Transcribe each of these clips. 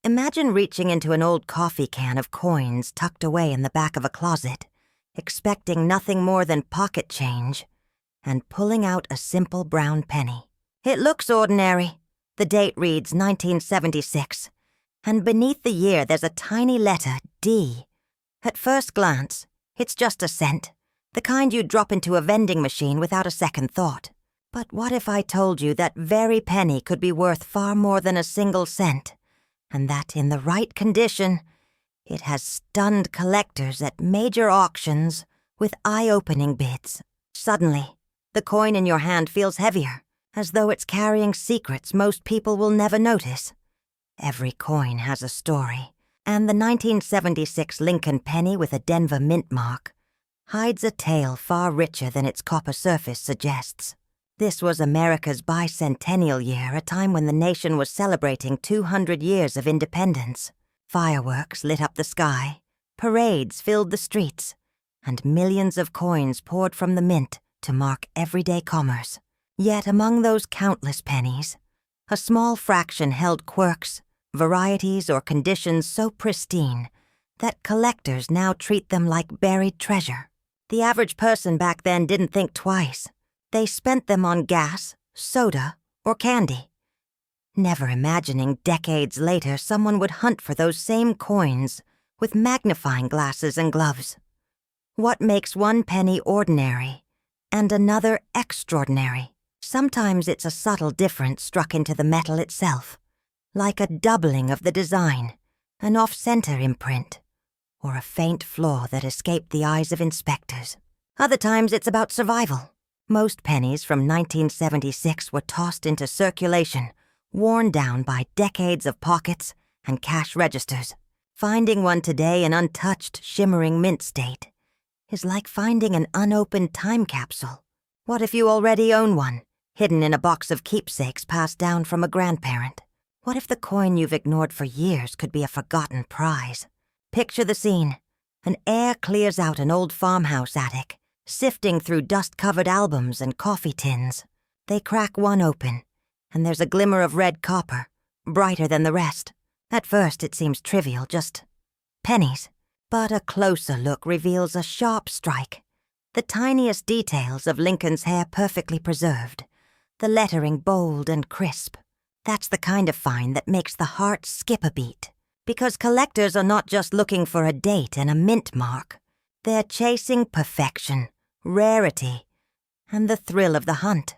Imagine reaching into an old coffee can of coins tucked away in the back of a closet, expecting nothing more than pocket change, and pulling out a simple brown penny. It looks ordinary. The date reads 1976, and beneath the year there's a tiny letter, D. At first glance, it's just a cent, the kind you'd drop into a vending machine without a second thought. But what if I told you that very penny could be worth far more than a single cent, and that in the right condition, it has stunned collectors at major auctions with eye-opening bids? Suddenly, the coin in your hand feels heavier, as though it's carrying secrets most people will never notice. Every coin has a story, and the 1976 Lincoln penny with a Denver mint mark hides a tale far richer than its copper surface suggests. This was America's bicentennial year, a time when the nation was celebrating 200 years of independence. Fireworks lit up the sky, parades filled the streets, and millions of coins poured from the mint to mark everyday commerce. Yet among those countless pennies, a small fraction held quirks, varieties, or conditions so pristine that collectors now treat them like buried treasure. The average person back then didn't think twice. They spent them on gas, soda, or candy, never imagining decades later someone would hunt for those same coins with magnifying glasses and gloves. What makes one penny ordinary and another extraordinary? Sometimes it's a subtle difference struck into the metal itself, like a doubling of the design, an off-center imprint, or a faint flaw that escaped the eyes of inspectors. Other times it's about survival. Most pennies from 1976 were tossed into circulation, worn down by decades of pockets and cash registers. Finding one today in untouched, shimmering mint state is like finding an unopened time capsule. What if you already own one, hidden in a box of keepsakes passed down from a grandparent? What if the coin you've ignored for years could be a forgotten prize? Picture the scene. An heir clears out an old farmhouse attic, sifting through dust-covered albums and coffee tins. They crack one open, and there's a glimmer of red copper, brighter than the rest. At first it seems trivial, just pennies. But a closer look reveals a sharp strike. The tiniest details of Lincoln's hair perfectly preserved, the lettering bold and crisp. That's the kind of find that makes the heart skip a beat. Because collectors are not just looking for a date and a mint mark. They're chasing perfection, rarity, and the thrill of the hunt.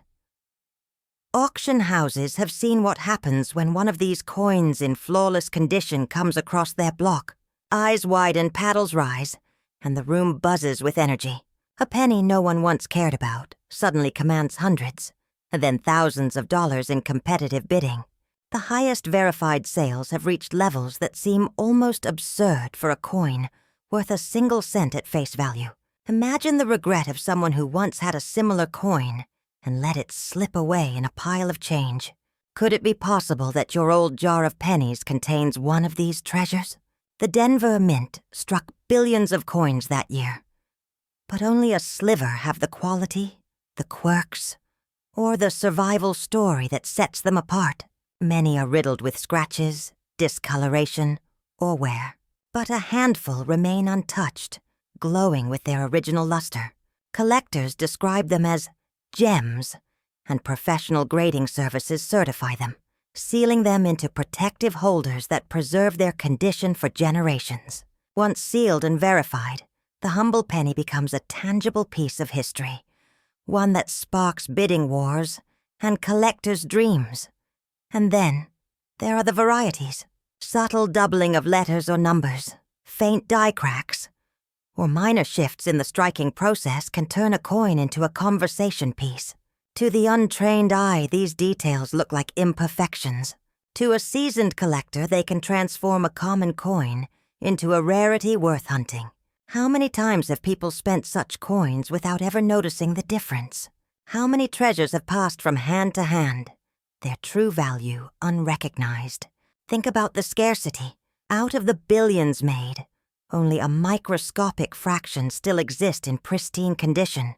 Auction houses have seen what happens when one of these coins in flawless condition comes across their block. Eyes widen, paddles rise, and the room buzzes with energy. A penny no one once cared about suddenly commands hundreds, and then thousands of dollars in competitive bidding. The highest verified sales have reached levels that seem almost absurd for a coin worth a single cent at face value. Imagine the regret of someone who once had a similar coin and let it slip away in a pile of change. Could it be possible that your old jar of pennies contains one of these treasures? The Denver Mint struck billions of coins that year, but only a sliver have the quality, the quirks, or the survival story that sets them apart. Many are riddled with scratches, discoloration, or wear, but a handful remain untouched, glowing with their original luster. Collectors describe them as gems, and professional grading services certify them, sealing them into protective holders that preserve their condition for generations. Once sealed and verified, the humble penny becomes a tangible piece of history, one that sparks bidding wars and collectors' dreams. And then, there are the varieties. Subtle doubling of letters or numbers, faint die cracks, or minor shifts in the striking process can turn a coin into a conversation piece. To the untrained eye, these details look like imperfections. To a seasoned collector, they can transform a common coin into a rarity worth hunting. How many times have people spent such coins without ever noticing the difference? How many treasures have passed from hand to hand, their true value unrecognized? Think about the scarcity. Out of the billions made, only a microscopic fraction still exist in pristine condition,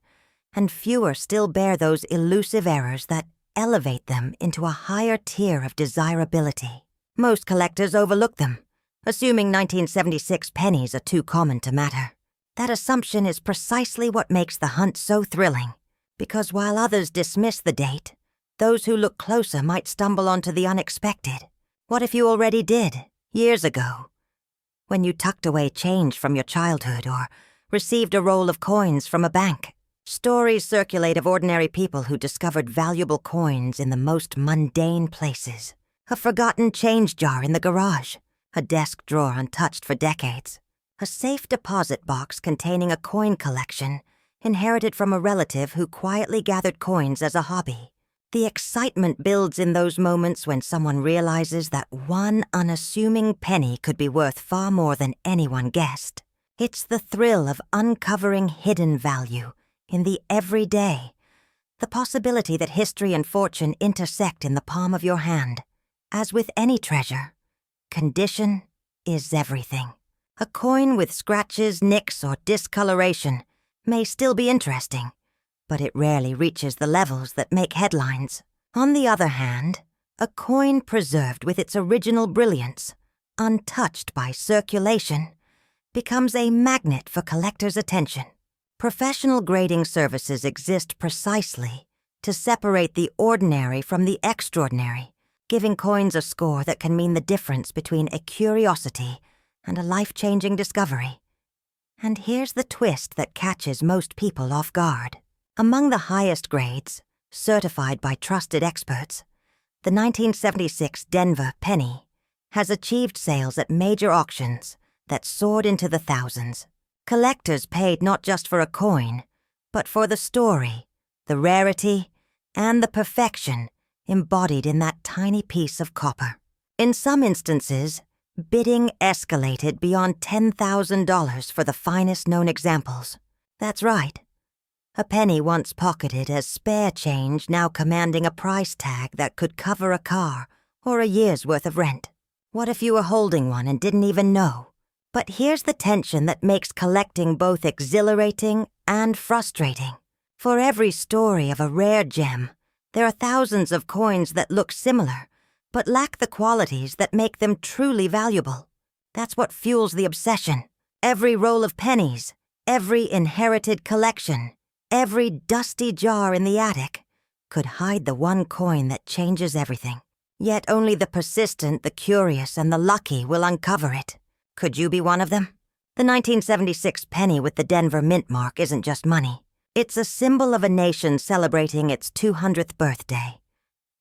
and fewer still bear those elusive errors that elevate them into a higher tier of desirability. Most collectors overlook them, assuming 1976 pennies are too common to matter. That assumption is precisely what makes the hunt so thrilling, because while others dismiss the date, those who look closer might stumble onto the unexpected. What if you already did, years ago? When you tucked away change from your childhood or received a roll of coins from a bank. Stories circulate of ordinary people who discovered valuable coins in the most mundane places. A forgotten change jar in the garage, a desk drawer untouched for decades, a safe deposit box containing a coin collection inherited from a relative who quietly gathered coins as a hobby. The excitement builds in those moments when someone realizes that one unassuming penny could be worth far more than anyone guessed. It's the thrill of uncovering hidden value in the everyday, the possibility that history and fortune intersect in the palm of your hand. As with any treasure, condition is everything. A coin with scratches, nicks, or discoloration may still be interesting, but it rarely reaches the levels that make headlines. On the other hand, a coin preserved with its original brilliance, untouched by circulation, becomes a magnet for collectors' attention. Professional grading services exist precisely to separate the ordinary from the extraordinary, giving coins a score that can mean the difference between a curiosity and a life-changing discovery. And here's the twist that catches most people off guard. Among the highest grades, certified by trusted experts, the 1976 Denver penny has achieved sales at major auctions that soared into the thousands. Collectors paid not just for a coin, but for the story, the rarity, and the perfection embodied in that tiny piece of copper. In some instances, bidding escalated beyond $10,000 for the finest known examples. That's right. A penny once pocketed as spare change now commanding a price tag that could cover a car or a year's worth of rent. What if you were holding one and didn't even know? But here's the tension that makes collecting both exhilarating and frustrating. For every story of a rare gem, there are thousands of coins that look similar, but lack the qualities that make them truly valuable. That's what fuels the obsession. Every roll of pennies, every inherited collection, every dusty jar in the attic could hide the one coin that changes everything. Yet only the persistent, the curious, and the lucky will uncover it. Could you be one of them? The 1976 penny with the Denver mint mark isn't just money. It's a symbol of a nation celebrating its 200th birthday.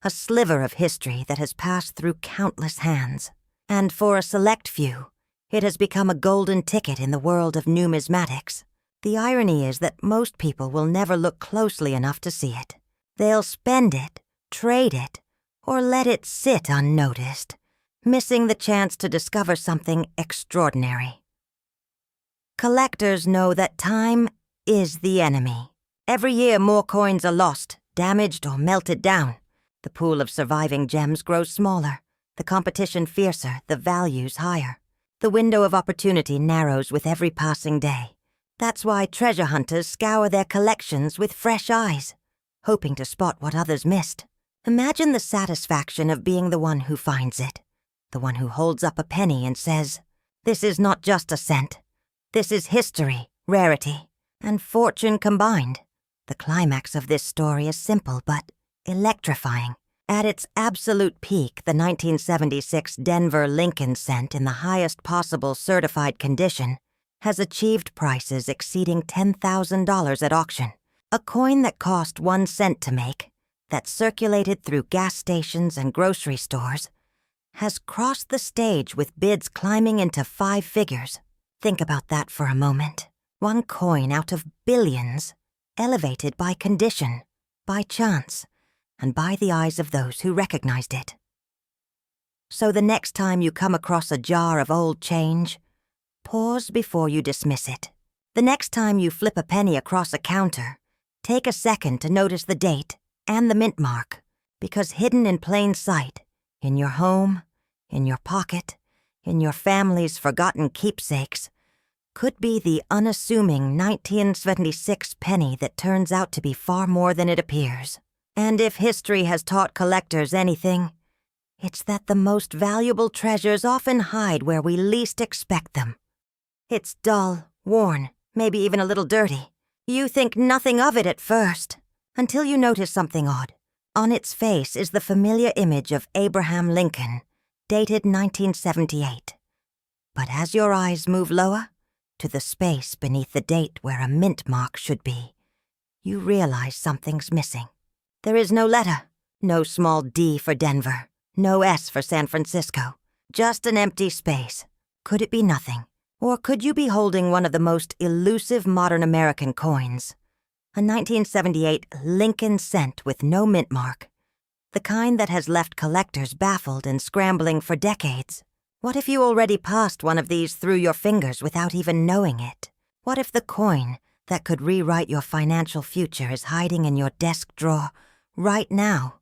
A sliver of history that has passed through countless hands. And for a select few, it has become a golden ticket in the world of numismatics. The irony is that most people will never look closely enough to see it. They'll spend it, trade it, or let it sit unnoticed, missing the chance to discover something extraordinary. Collectors know that time is the enemy. Every year more coins are lost, damaged, or melted down. The pool of surviving gems grows smaller, the competition fiercer, the values higher. The window of opportunity narrows with every passing day. That's why treasure hunters scour their collections with fresh eyes, hoping to spot what others missed. Imagine the satisfaction of being the one who finds it, the one who holds up a penny and says, "This is not just a cent. This is history, rarity, and fortune combined." The climax of this story is simple but electrifying. At its absolute peak, the 1976 Denver Lincoln cent in the highest possible certified condition has achieved prices exceeding $10,000 at auction. A coin that cost 1 cent to make, that circulated through gas stations and grocery stores, has crossed the stage with bids climbing into 5 figures. Think about that for a moment. One coin out of billions, elevated by condition, by chance, and by the eyes of those who recognized it. So the next time you come across a jar of old change, pause before you dismiss it. The next time you flip a penny across a counter, take a second to notice the date and the mint mark, because hidden in plain sight, in your home, in your pocket, in your family's forgotten keepsakes, could be the unassuming 1976 penny that turns out to be far more than it appears. And if history has taught collectors anything, It's that the most valuable treasures often hide where we least expect them. It's dull, worn, maybe even a little dirty. You think nothing of it at first, until you notice something odd. On its face is the familiar image of Abraham Lincoln, dated 1978. But as your eyes move lower, to the space beneath the date where a mint mark should be, you realize something's missing. There is no letter, no small D for Denver, no S for San Francisco, just an empty space. Could it be nothing? Or could you be holding one of the most elusive modern American coins? A 1978 Lincoln cent with no mint mark. The kind that has left collectors baffled and scrambling for decades. What if you already passed one of these through your fingers without even knowing it? What if the coin that could rewrite your financial future is hiding in your desk drawer right now,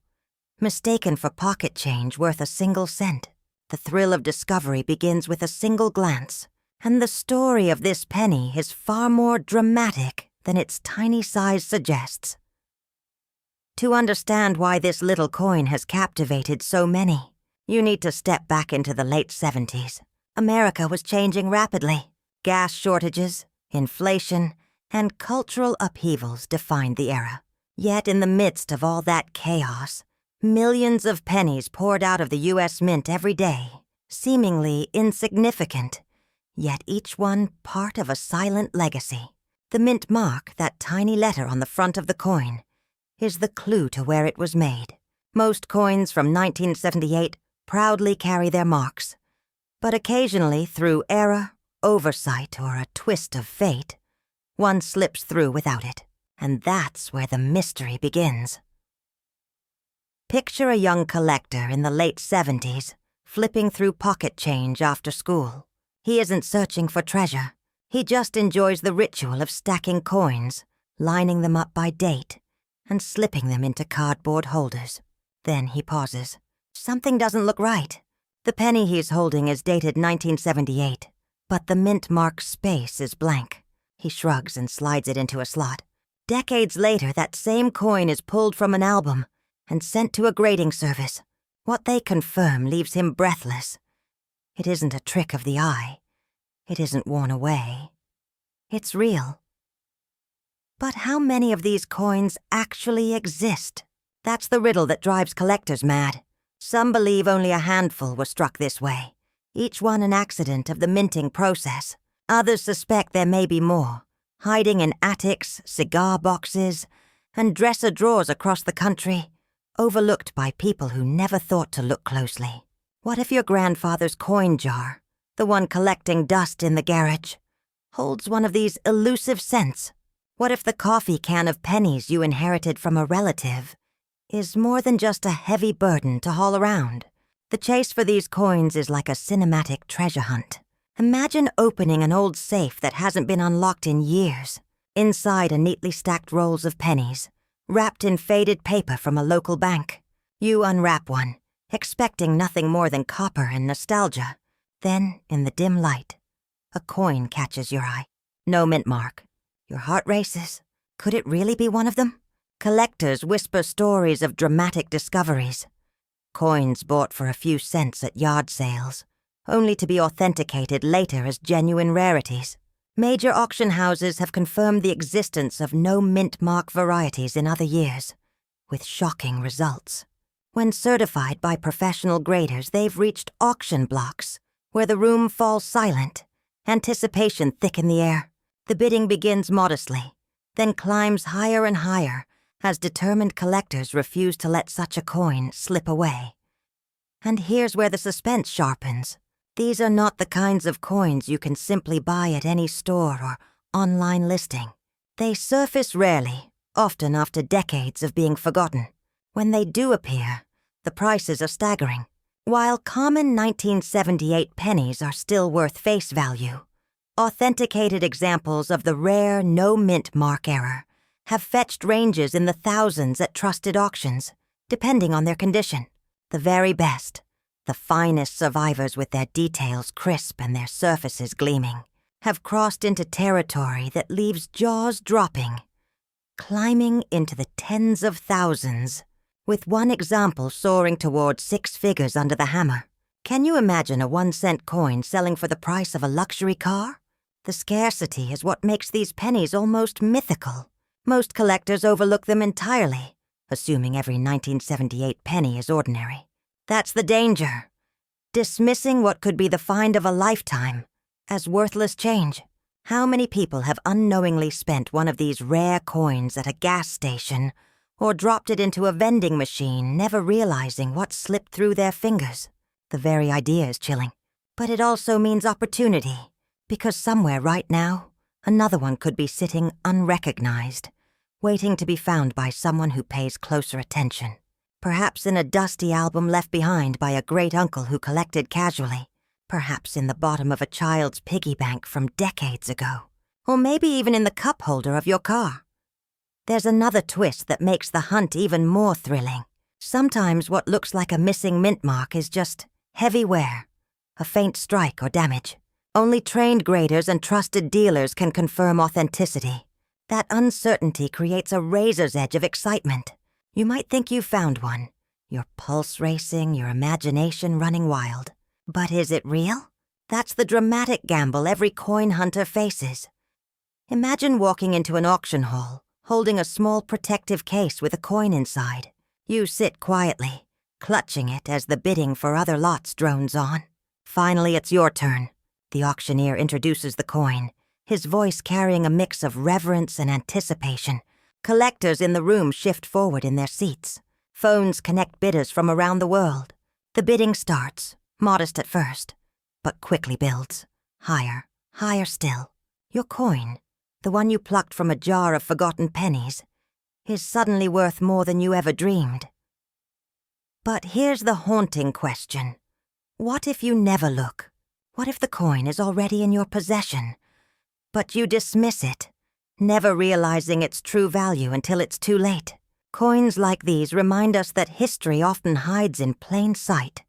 mistaken for pocket change worth a single cent? The thrill of discovery begins with a single glance, and the story of this penny is far more dramatic than its tiny size suggests. To understand why this little coin has captivated so many, you need to step back into the late 70s. America was changing rapidly. Gas shortages, inflation, and cultural upheavals defined the era. Yet in the midst of all that chaos, millions of pennies poured out of the U.S. Mint every day, seemingly insignificant, yet each one part of a silent legacy. The mint mark, that tiny letter on the front of the coin, is the clue to where it was made. Most coins from 1978 proudly carry their marks, but occasionally through error, oversight, or a twist of fate, one slips through without it, and that's where the mystery begins. Picture a young collector in the late 70s, flipping through pocket change after school. He isn't searching for treasure. He just enjoys the ritual of stacking coins, lining them up by date, and slipping them into cardboard holders. Then he pauses. Something doesn't look right. The penny he's holding is dated 1978, but the mint mark space is blank. He shrugs and slides it into a slot. Decades later, that same coin is pulled from an album and sent to a grading service. What they confirm leaves him breathless. It isn't a trick of the eye. It isn't worn away. It's real. But how many of these coins actually exist? That's the riddle that drives collectors mad. Some believe only a handful were struck this way, each one an accident of the minting process. Others suspect there may be more, hiding in attics, cigar boxes, and dresser drawers across the country, overlooked by people who never thought to look closely. What if your grandfather's coin jar, the one collecting dust in the garage, holds one of these elusive cents? What if the coffee can of pennies you inherited from a relative is more than just a heavy burden to haul around? The chase for these coins is like a cinematic treasure hunt. Imagine opening an old safe that hasn't been unlocked in years. Inside are neatly stacked rolls of pennies, wrapped in faded paper from a local bank. You unwrap one, expecting nothing more than copper and nostalgia. Then, in the dim light, a coin catches your eye. No mint mark. Your heart races. Could it really be one of them? Collectors whisper stories of dramatic discoveries. Coins bought for a few cents at yard sales, only to be authenticated later as genuine rarities. Major auction houses have confirmed the existence of no mint mark varieties in other years, with shocking results. When certified by professional graders, they've reached auction blocks, where the room falls silent, anticipation thick in the air. The bidding begins modestly, then climbs higher and higher, as determined collectors refuse to let such a coin slip away. And here's where the suspense sharpens. These are not the kinds of coins you can simply buy at any store or online listing. They surface rarely, often after decades of being forgotten. When they do appear, the prices are staggering. While common 1978 pennies are still worth face value, authenticated examples of the rare no-mint mark error have fetched ranges in the thousands at trusted auctions, depending on their condition. The very best, the finest survivors with their details crisp and their surfaces gleaming, have crossed into territory that leaves jaws dropping, climbing into the tens of thousands, with one example soaring toward 6 figures under the hammer. Can you imagine a 1-cent coin selling for the price of a luxury car? The scarcity is what makes these pennies almost mythical. Most collectors overlook them entirely, assuming every 1978 penny is ordinary. That's the danger. Dismissing what could be the find of a lifetime as worthless change. How many people have unknowingly spent one of these rare coins at a gas station or dropped it into a vending machine, never realizing what slipped through their fingers? The very idea is chilling. But it also means opportunity, because somewhere right now, another one could be sitting unrecognized, waiting to be found by someone who pays closer attention. Perhaps in a dusty album left behind by a great-uncle who collected casually. Perhaps in the bottom of a child's piggy bank from decades ago. Or maybe even in the cup holder of your car. There's another twist that makes the hunt even more thrilling. Sometimes what looks like a missing mint mark is just heavy wear, a faint strike or damage. Only trained graders and trusted dealers can confirm authenticity. That uncertainty creates a razor's edge of excitement. You might think you found one, your pulse racing, your imagination running wild. But is it real? That's the dramatic gamble every coin hunter faces. Imagine walking into an auction hall, holding a small protective case with a coin inside. You sit quietly, clutching it as the bidding for other lots drones on. Finally, it's your turn. The auctioneer introduces the coin, his voice carrying a mix of reverence and anticipation. Collectors in the room shift forward in their seats. Phones connect bidders from around the world. The bidding starts, modest at first, but quickly builds. Higher, higher still. Your coin, the one you plucked from a jar of forgotten pennies, is suddenly worth more than you ever dreamed. But here's the haunting question. What if you never look? What if the coin is already in your possession, but you dismiss it, never realizing its true value until it's too late? Coins like these remind us that history often hides in plain sight,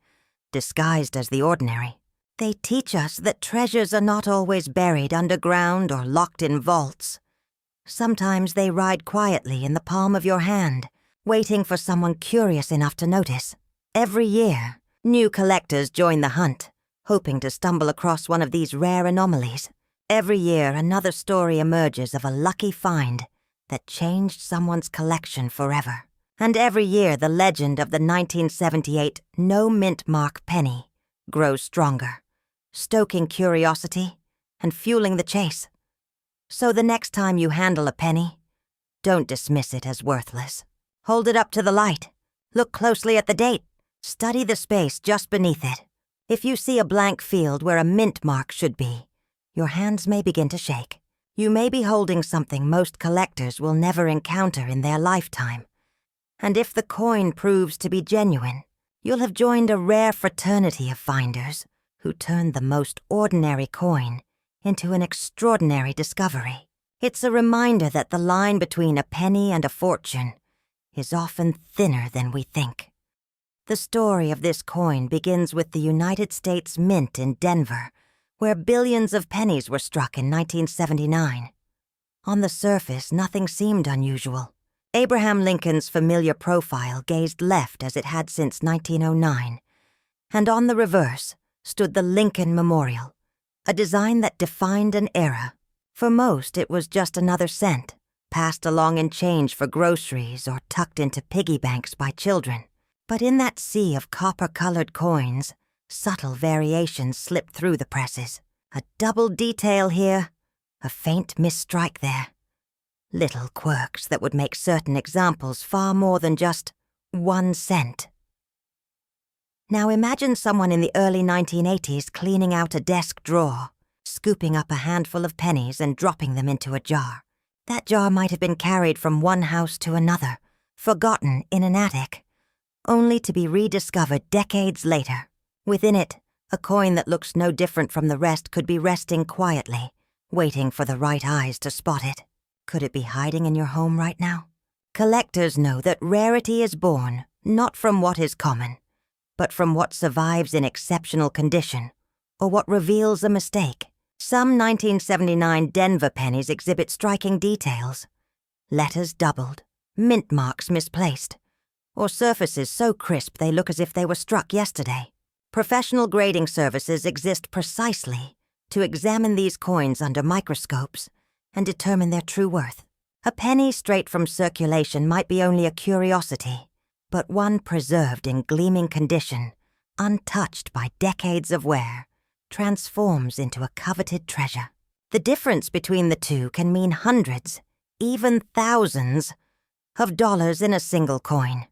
disguised as the ordinary. They teach us that treasures are not always buried underground or locked in vaults. Sometimes they ride quietly in the palm of your hand, waiting for someone curious enough to notice. Every year, new collectors join the hunt, hoping to stumble across one of these rare anomalies. Every year, another story emerges of a lucky find that changed someone's collection forever. And every year, the legend of the 1978 no-mint mark penny grows stronger, stoking curiosity and fueling the chase. So the next time you handle a penny, don't dismiss it as worthless. Hold it up to the light. Look closely at the date. Study the space just beneath it. If you see a blank field where a mint mark should be, your hands may begin to shake. You may be holding something most collectors will never encounter in their lifetime. And if the coin proves to be genuine, you'll have joined a rare fraternity of finders who turned the most ordinary coin into an extraordinary discovery. It's a reminder that the line between a penny and a fortune is often thinner than we think. The story of this coin begins with the United States Mint in Denver, where billions of pennies were struck in 1979. On the surface, nothing seemed unusual. Abraham Lincoln's familiar profile gazed left as it had since 1909, and on the reverse stood the Lincoln Memorial, a design that defined an era. For most, it was just another cent, passed along in change for groceries or tucked into piggy banks by children. But in that sea of copper-colored coins, subtle variations slipped through the presses. A double detail here, a faint misstrike there. Little quirks that would make certain examples far more than just 1 cent. Now imagine someone in the early 1980s cleaning out a desk drawer, scooping up a handful of pennies and dropping them into a jar. That jar might have been carried from one house to another, forgotten in an attic, only to be rediscovered decades later. Within it, a coin that looks no different from the rest could be resting quietly, waiting for the right eyes to spot it. Could it be hiding in your home right now? Collectors know that rarity is born not from what is common, but from what survives in exceptional condition, or what reveals a mistake. Some 1979 Denver pennies exhibit striking details. Letters doubled, mint marks misplaced, or surfaces so crisp they look as if they were struck yesterday. Professional grading services exist precisely to examine these coins under microscopes and determine their true worth. A penny straight from circulation might be only a curiosity, but one preserved in gleaming condition, untouched by decades of wear, transforms into a coveted treasure. The difference between the two can mean hundreds, even thousands, of dollars in a single coin.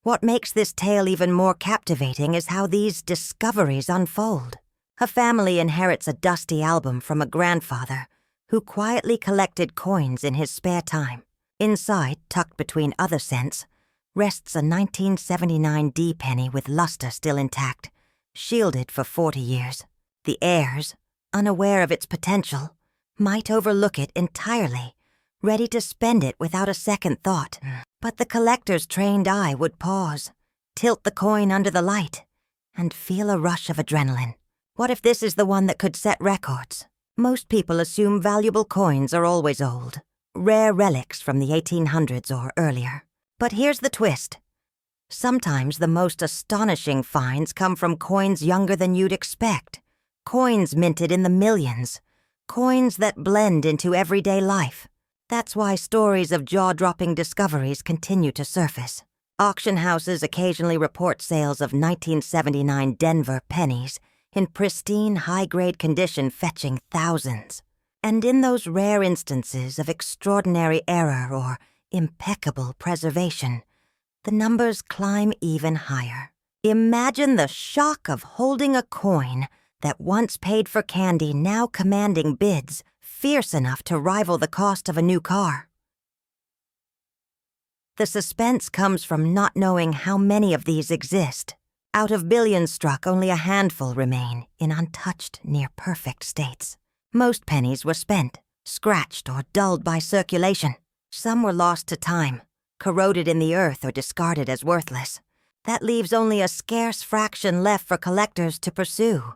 What makes this tale even more captivating is how these discoveries unfold. A family inherits a dusty album from a grandfather who quietly collected coins in his spare time. Inside, tucked between other cents, rests a 1979 D penny with luster still intact, shielded for 40 years. The heirs, unaware of its potential, might overlook it entirely, ready to spend it without a second thought. But the collector's trained eye would pause, tilt the coin under the light, and feel a rush of adrenaline. What if this is the one that could set records? Most people assume valuable coins are always old, rare relics from the 1800s or earlier. But here's the twist. Sometimes the most astonishing finds come from coins younger than you'd expect. Coins minted in the millions. Coins that blend into everyday life. That's why stories of jaw-dropping discoveries continue to surface. Auction houses occasionally report sales of 1979 Denver pennies in pristine, high-grade condition fetching thousands. And in those rare instances of extraordinary error or impeccable preservation, the numbers climb even higher. Imagine the shock of holding a coin that once paid for candy now commanding bids fierce enough to rival the cost of a new car. The suspense comes from not knowing how many of these exist. Out of billions struck, only a handful remain in untouched, near-perfect states. Most pennies were spent, scratched or dulled by circulation. Some were lost to time, corroded in the earth or discarded as worthless. That leaves only a scarce fraction left for collectors to pursue.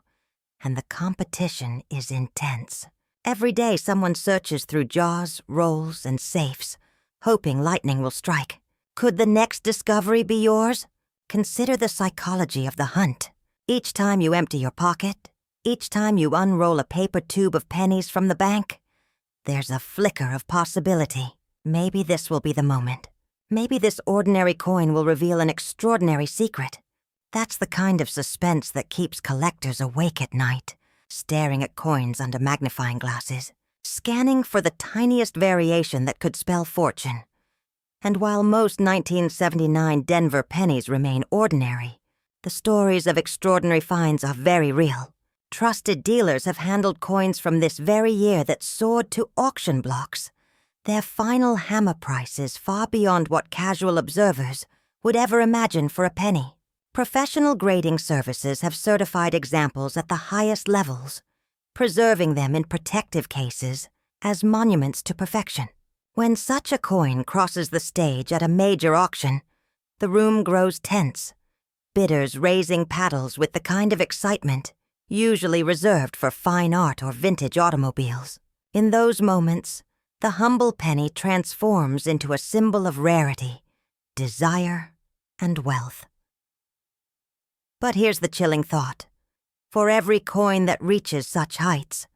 And the competition is intense. Every day someone searches through jaws, rolls, and safes, hoping lightning will strike. Could the next discovery be yours? Consider the psychology of the hunt. Each time you empty your pocket, each time you unroll a paper tube of pennies from the bank, there's a flicker of possibility. Maybe this will be the moment. Maybe this ordinary coin will reveal an extraordinary secret. That's the kind of suspense that keeps collectors awake at night, staring at coins under magnifying glasses, scanning for the tiniest variation that could spell fortune. And while most 1979 Denver pennies remain ordinary, the stories of extraordinary finds are very real. Trusted dealers have handled coins from this very year that soared to auction blocks. Their final hammer price is far beyond what casual observers would ever imagine for a penny. Professional grading services have certified examples at the highest levels, preserving them in protective cases as monuments to perfection. When such a coin crosses the stage at a major auction, the room grows tense, bidders raising paddles with the kind of excitement usually reserved for fine art or vintage automobiles. In those moments, the humble penny transforms into a symbol of rarity, desire, and wealth. But here's the chilling thought. For every coin that reaches such heights,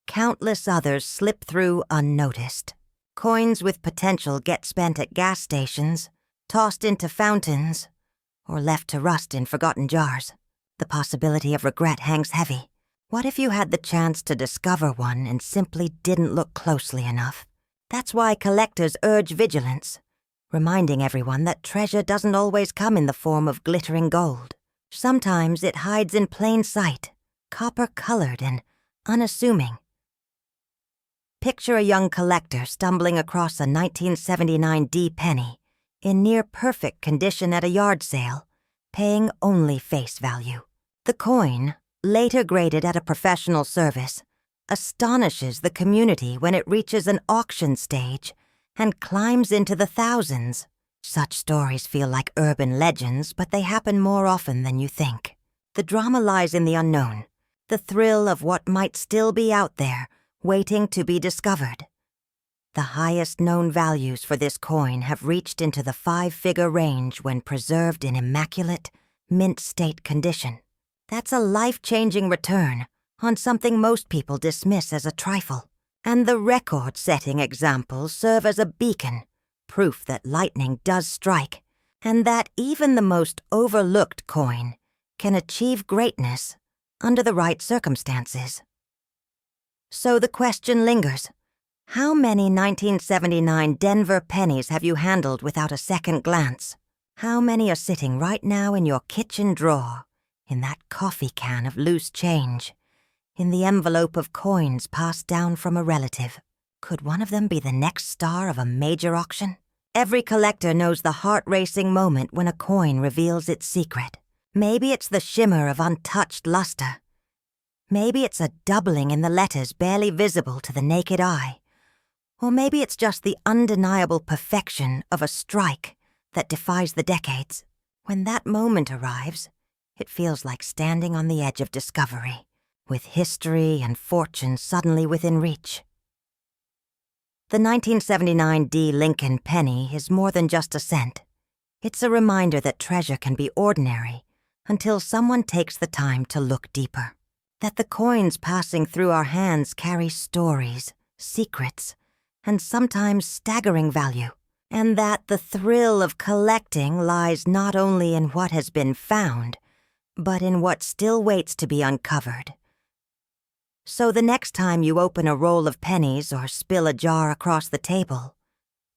countless others slip through unnoticed. Coins with potential get spent at gas stations, tossed into fountains, or left to rust in forgotten jars. The possibility of regret hangs heavy. What if you had the chance to discover one and simply didn't look closely enough? That's why collectors urge vigilance, reminding everyone that treasure doesn't always come in the form of glittering gold. Sometimes it hides in plain sight, copper-colored and unassuming. Picture a young collector stumbling across a 1979 D penny in near-perfect condition at a yard sale, paying only face value. The coin, later graded at a professional service, astonishes the community when it reaches an auction stage and climbs into the thousands. Such stories feel like urban legends, but they happen more often than you think. The drama lies in the unknown, the thrill of what might still be out there, waiting to be discovered. The highest known values for this coin have reached into the 5-figure range when preserved in immaculate, mint-state condition. That's a life-changing return on something most people dismiss as a trifle. And the record-setting examples serve as a beacon, proof that lightning does strike, and that even the most overlooked coin can achieve greatness under the right circumstances. So the question lingers. How many 1979 Denver pennies have you handled without a second glance? How many are sitting right now in your kitchen drawer, in that coffee can of loose change, in the envelope of coins passed down from a relative? Could one of them be the next star of a major auction? Every collector knows the heart-racing moment when a coin reveals its secret. Maybe it's the shimmer of untouched luster. Maybe it's a doubling in the letters barely visible to the naked eye. Or maybe it's just the undeniable perfection of a strike that defies the decades. When that moment arrives, it feels like standing on the edge of discovery, with history and fortune suddenly within reach. The 1979 D. Lincoln penny is more than just a cent. It's a reminder that treasure can be ordinary until someone takes the time to look deeper. That the coins passing through our hands carry stories, secrets, and sometimes staggering value, and that the thrill of collecting lies not only in what has been found, but in what still waits to be uncovered. So the next time you open a roll of pennies or spill a jar across the table,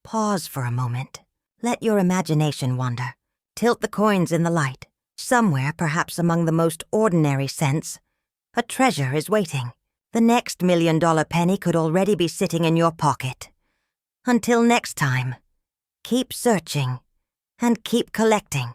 pause for a moment. Let your imagination wander. Tilt the coins in the light. Somewhere, perhaps among the most ordinary cents, a treasure is waiting. The next $1 million penny could already be sitting in your pocket. Until next time, keep searching and keep collecting.